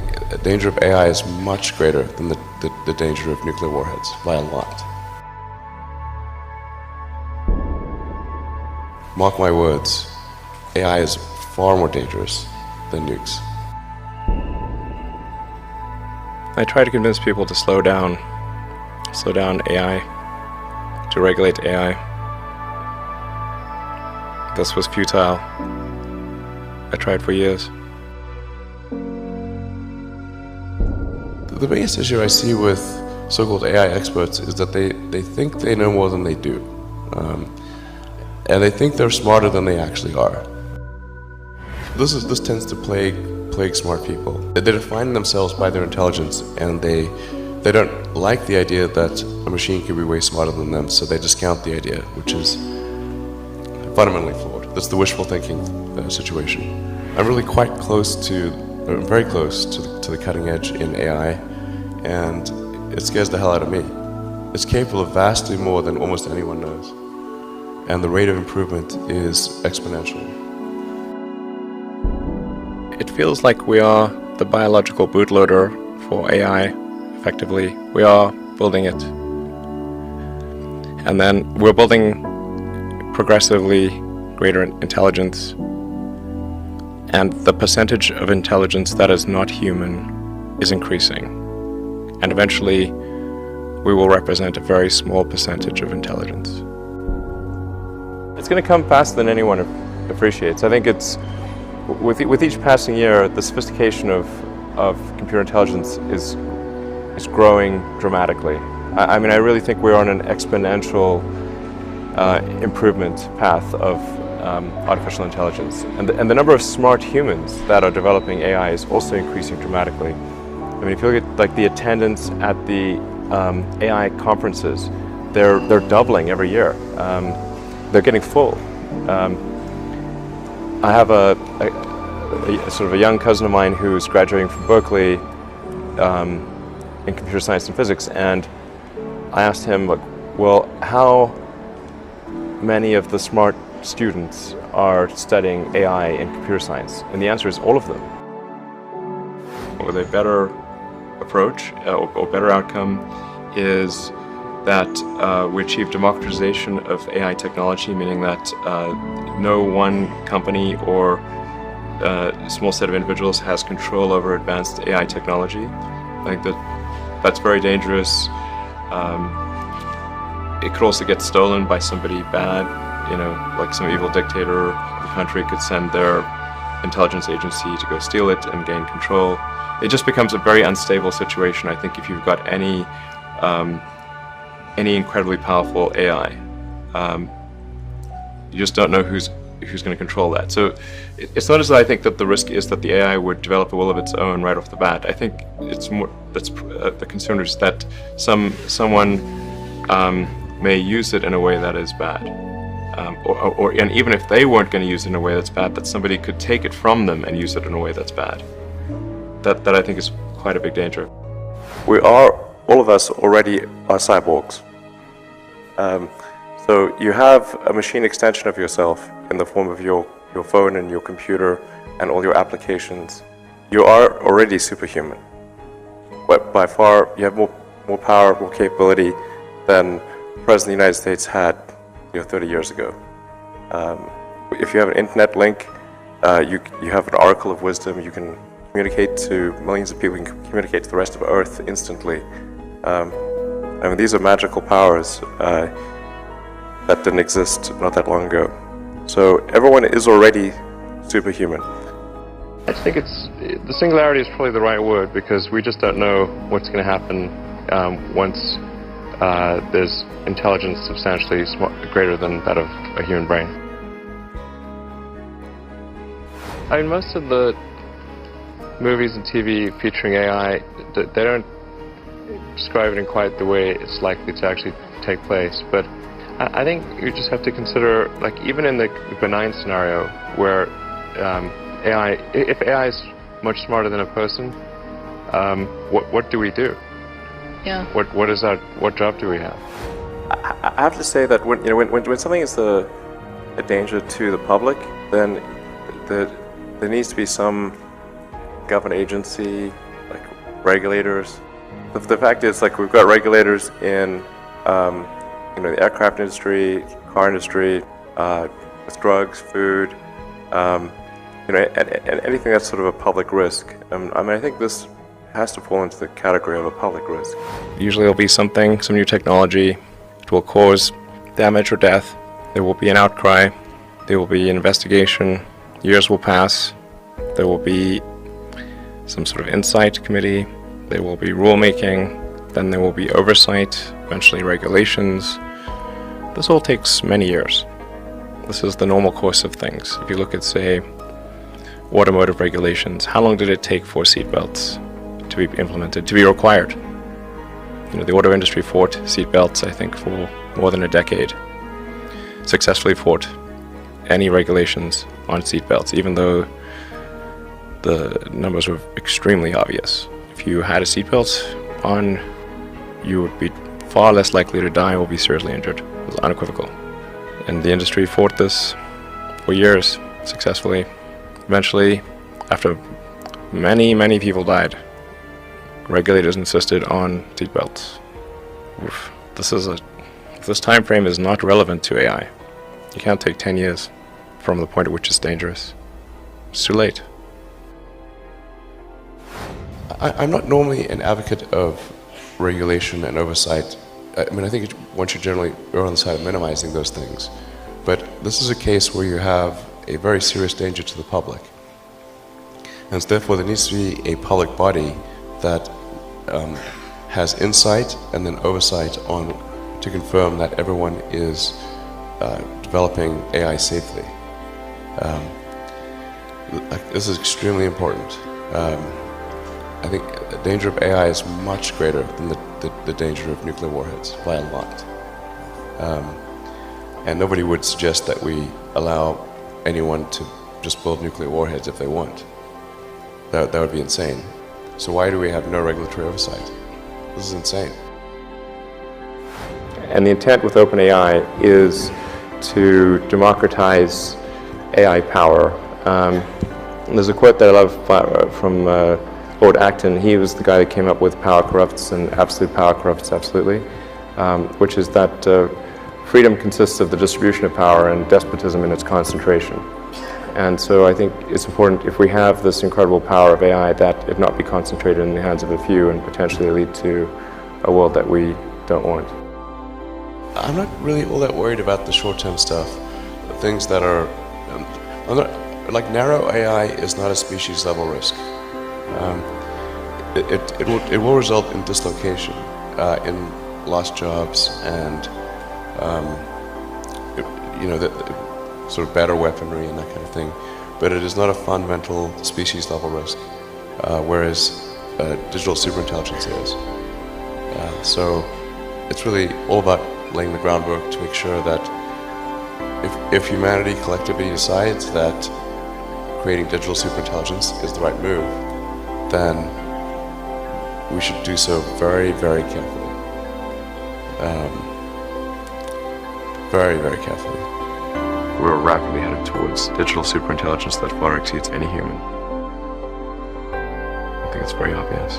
think the danger of AI is much greater than the danger of nuclear warheads, by a lot. Mark my words, AI is far more dangerous than nukes. I try to convince people to slow down AI, to regulate AI. This was futile. I tried for years. The biggest issue I see with so-called AI experts is that they think they know more than they do. And they think they're smarter than they actually are. This tends to plague smart people. They define themselves by their intelligence, and they don't like the idea that a machine could be way smarter than them, so they discount the idea, which is fundamentally flawed. That's the wishful thinking situation. I'm really very close to the cutting edge in AI, and it scares the hell out of me. It's capable of vastly more than almost anyone knows, and the rate of improvement is exponential. It feels like we are the biological bootloader for AI, effectively. We are building it. And then we're building progressively greater intelligence. And the percentage of intelligence that is not human is increasing. And eventually, we will represent a very small percentage of intelligence. It's going to come faster than anyone appreciates. I think it's with each passing year, the sophistication of computer intelligence is growing dramatically. I mean, I really think we're on an exponential improvement path of artificial intelligence. And the number of smart humans that are developing AI is also increasing dramatically. I mean, if you look at like the attendance at the AI conferences, they're doubling every year. They're getting full. I have a sort of a young cousin of mine who's graduating from Berkeley in computer science and physics, and I asked him, like, well, how many of the smart students are studying AI and computer science? And the answer is all of them. With a better approach or better outcome is that we achieve democratization of AI technology, meaning that no one company or a small set of individuals has control over advanced AI technology. I think that's very dangerous. It could also get stolen by somebody bad, like some evil dictator of the country could send their intelligence agency to go steal it and gain control. It just becomes a very unstable situation, I think, if you've got any incredibly powerful AI. You just don't know who's going to control that. So it's not as though I think that the risk is that the AI would develop a will of its own right off the bat. I think it's more that's the concern is that someone may use it in a way that is bad, and even if they weren't going to use it in a way that's bad, that somebody could take it from them and use it in a way that's bad. That I think is quite a big danger. All of us already are cyborgs. So you have a machine extension of yourself in the form of your phone and your computer and all your applications. You are already superhuman. But by far, you have more power, more capability than the President of the United States had 30 years ago. If you have an internet link, you have an oracle of wisdom. You can communicate to millions of people. You can communicate to the rest of Earth instantly. I mean, these are magical powers that didn't exist not that long ago. So everyone is already superhuman. I think the singularity is probably the right word, because we just don't know what's going to happen once there's intelligence substantially greater than that of a human brain. I mean, most of the movies and TV featuring AI, they don't describe it in quite the way it's likely to actually take place. But I think you just have to consider, like, even in the benign scenario where if AI is much smarter than a person, what do we do? Yeah. What job do we have? I have to say that when something is a danger to the public, then there needs to be some government agency regulators. The fact is, like, we've got regulators in, the aircraft industry, car industry, with drugs, food, and anything that's sort of a public risk. I think this has to fall into the category of a public risk. Usually there'll be some new technology. It will cause damage or death. There will be an outcry. There will be an investigation. Years will pass. There will be some sort of insight committee. There will be rulemaking. Then there will be oversight, eventually regulations. This all takes many years. This is the normal course of things. If you look at, say, automotive regulations, how long did it take for seatbelts to be implemented, to be required? The auto industry fought seatbelts, I think, for more than a decade. Successfully fought any regulations on seatbelts, even though the numbers were extremely obvious. If you had a seatbelt on, you would be far less likely to die or be seriously injured. It was unequivocal. And the industry fought this for years, successfully. Eventually, after many, many people died, regulators insisted on seatbelts. This time frame is not relevant to AI. You can't take 10 years from the point at which it's dangerous. It's too late. I'm not normally an advocate of regulation and oversight. I think one should generally err on the side of minimizing those things. But this is a case where you have a very serious danger to the public. And so therefore there needs to be a public body that has insight and then oversight to confirm that everyone is developing AI safely. This is extremely important. I think the danger of AI is much greater than the danger of nuclear warheads, by a lot. And nobody would suggest that we allow anyone to just build nuclear warheads if they want. That would be insane. So why do we have no regulatory oversight? This is insane. And the intent with OpenAI is to democratize AI power. There's a quote that I love from Lord Acton. He was the guy that came up with power corrupts and absolute power corrupts absolutely, which is that freedom consists of the distribution of power and despotism in its concentration. And so I think it's important, if we have this incredible power of AI, that it not be concentrated in the hands of a few and potentially lead to a world that we don't want. I'm not really all that worried about the short-term stuff. The things that are, like narrow AI is not a species-level risk. It will result in dislocation, in lost jobs, and sort of better weaponry and that kind of thing. But it is not a fundamental species-level risk, whereas digital superintelligence is. So it's really all about laying the groundwork to make sure that if humanity collectively decides that creating digital superintelligence is the right move, then we should do so very, very carefully. Very, very carefully. We're rapidly headed towards digital superintelligence that far exceeds any human. I think it's very obvious.